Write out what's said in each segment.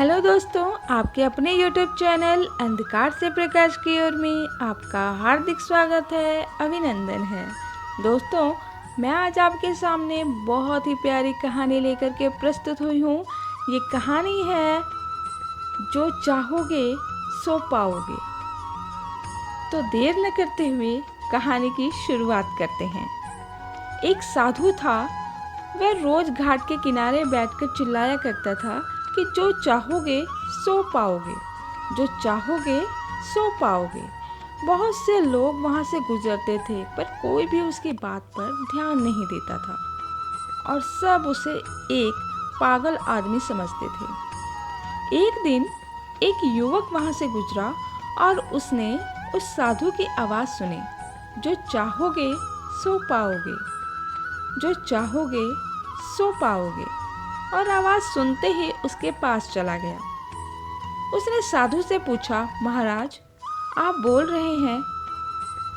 Hello दोस्तों, आपके अपने YouTube चैनल अंधकार से प्रकाश की ओर में आपका हार्दिक स्वागत है, अभिनंदन है। दोस्तों, मैं आज आपके सामने बहुत ही प्यारी कहानी लेकर के प्रस्तुत हुई हूँ। ये कहानी है जो चाहोगे सो पाओगे। तो देर न करते हुए कहानी की शुरुआत करते हैं। एक साधु था। वह रोज घाट के किनारे बैठकर चिल्लाया करता था कि जो चाहोगे सो पाओगे, जो चाहोगे सो पाओगे। बहुत से लोग वहाँ से गुजरते थे, पर कोई भी उसकी बात पर ध्यान नहीं देता था और सब उसे एक पागल आदमी समझते थे। एक दिन एक युवक वहाँ से गुजरा और उसने उस साधु की आवाज़ सुनी, जो चाहोगे सो पाओगे, जो चाहोगे सो पाओगे। और आवाज़ सुनते ही उसके पास चला गया। उसने साधु से पूछा, महाराज, आप बोल रहे हैं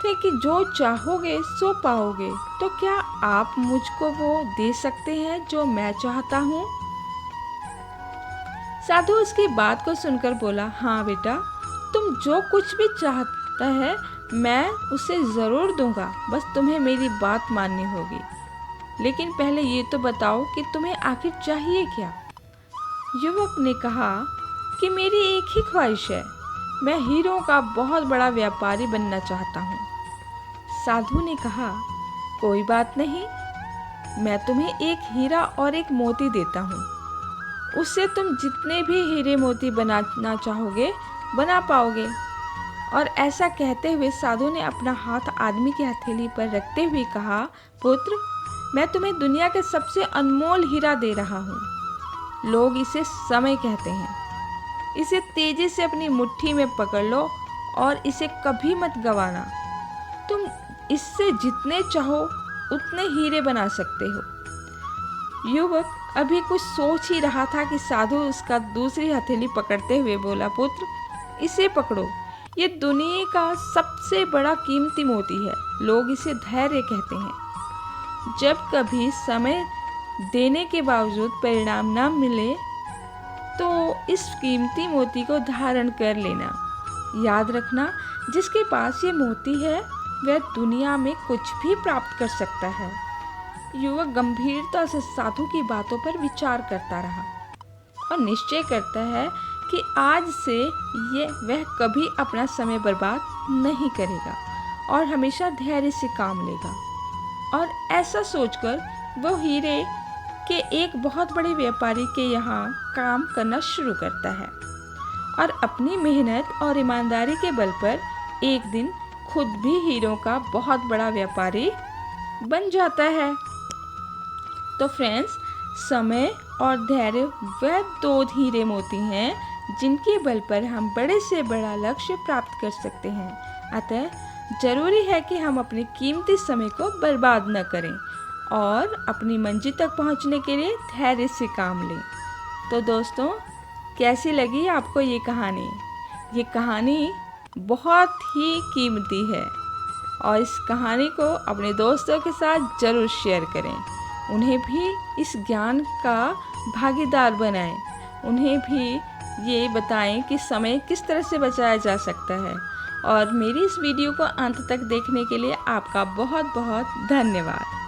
थे कि जो चाहोगे सो पाओगे, तो क्या आप मुझको वो दे सकते हैं जो मैं चाहता हूँ? साधु उसकी बात को सुनकर बोला, हाँ बेटा, तुम जो कुछ भी चाहता है मैं उसे ज़रूर दूंगा, बस तुम्हें मेरी बात माननी होगी। लेकिन पहले ये तो बताओ कि तुम्हें आखिर चाहिए क्या? युवक ने कहा कि मेरी एक ही ख्वाहिश है, मैं हीरों का बहुत बड़ा व्यापारी बनना चाहता हूँ। साधु ने कहा, कोई बात नहीं, मैं तुम्हें एक हीरा और एक मोती देता हूँ। उससे तुम जितने भी हीरे मोती बनाना चाहोगे बना पाओगे। और ऐसा कहते हुए साधु ने अपना हाथ आदमी की हथेली पर रखते हुए कहा, पुत्र, मैं तुम्हें दुनिया के सबसे अनमोल हीरा दे रहा हूँ। लोग इसे समय कहते हैं। इसे तेजी से अपनी मुट्ठी में पकड़ लो और इसे कभी मत गंवाना। तुम इससे जितने चाहो उतने हीरे बना सकते हो। युवक अभी कुछ सोच ही रहा था कि साधु उसका दूसरी हथेली पकड़ते हुए बोला, पुत्र, इसे पकड़ो, ये दुनिया का सबसे बड़ा कीमती मोती है। लोग इसे धैर्य कहते हैं। जब कभी समय देने के बावजूद परिणाम न मिले तो इस कीमती मोती को धारण कर लेना। याद रखना, जिसके पास ये मोती है वह दुनिया में कुछ भी प्राप्त कर सकता है। युवक गंभीरता से साधु की बातों पर विचार करता रहा और निश्चय करता है कि आज से वह कभी अपना समय बर्बाद नहीं करेगा और हमेशा धैर्य से काम लेगा। और ऐसा सोचकर वो हीरे के एक बहुत बड़े व्यापारी के यहाँ काम करना शुरू करता है और अपनी मेहनत और ईमानदारी के बल पर एक दिन खुद भी हीरों का बहुत बड़ा व्यापारी बन जाता है। तो फ्रेंड्स, समय और धैर्य वह दो हीरे मोती हैं जिनके बल पर हम बड़े से बड़ा लक्ष्य प्राप्त कर सकते हैं। अतः जरूरी है कि हम अपने कीमती समय को बर्बाद न करें और अपनी मंजिल तक पहुंचने के लिए धैर्य से काम लें। तो दोस्तों, कैसी लगी आपको ये कहानी? ये कहानी बहुत ही कीमती है और इस कहानी को अपने दोस्तों के साथ ज़रूर शेयर करें। उन्हें भी इस ज्ञान का भागीदार बनाएं। उन्हें भी ये बताएं कि समय किस तरह से बचाया जा सकता है। और मेरी इस वीडियो को अंत तक देखने के लिए आपका बहुत बहुत धन्यवाद।